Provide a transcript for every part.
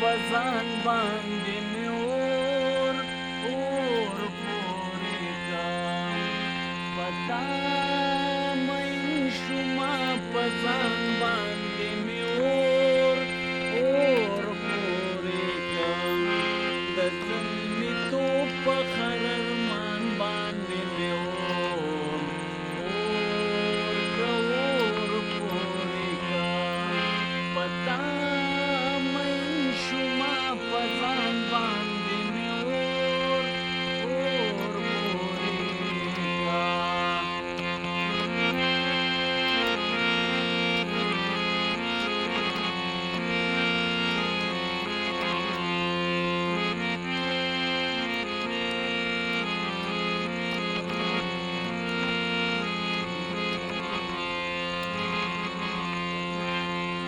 پزان باندې مې اور پورې کړم پتا مین شوما پزان باندې مې اور پورې کړم د زلمیتوب په خرمان باندې مې پورې کړم پتا پزان باندې مې اور پورې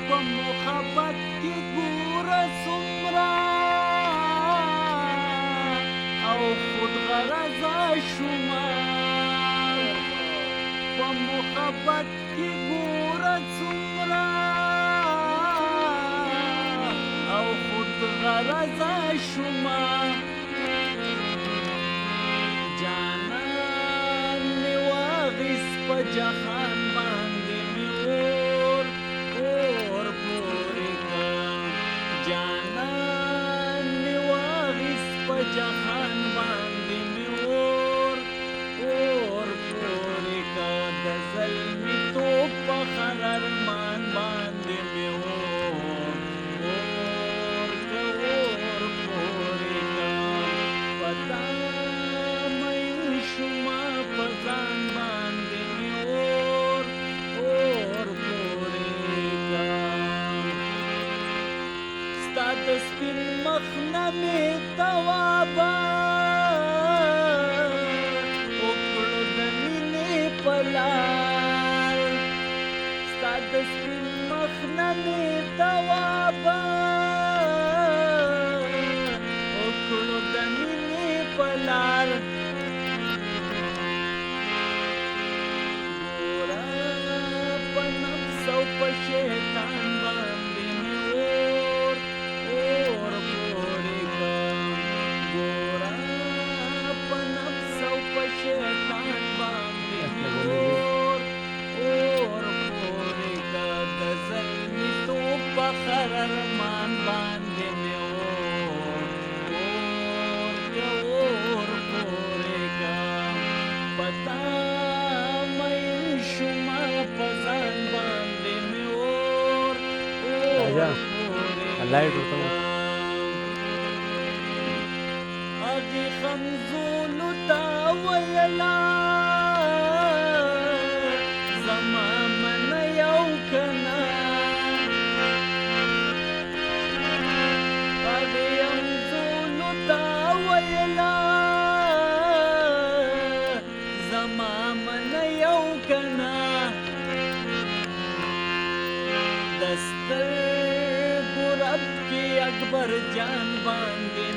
په محبت کې ګوره څومره او خود غرضه شومه په محبت کې ګوره څومره او خود غرضه شومه جانان مې واخیست په جهان باندې مې اور پورې کړم جانان مې واخیست په جهان باندې مې اور پورې کړم د زلمیتوب په خرمان باندې مې اور پورې کړم پتا مین شوما په ځان باندې مې اور پورې کړم ستا د سپین مخ نه مې توابه وکړو د مینې په لار ستا د سپین مخ نه مې توابه وکړو د مینې په لار ګوره په نفس او په شیطان باندې مې اور پورې کړم ګوره په نفس او په شیطان باندې مې اور پورې کړم د زلمیتوب په خرمان باندې مې اور پورې کړم پتا مین شوما په ځان باندې مې اور پورې کړم اغي خمزولو تا ویلا زما من یو کنا اغي خمزولو تا ویلا زما من یو کنا دستر ګرب کې اکبر جان باندې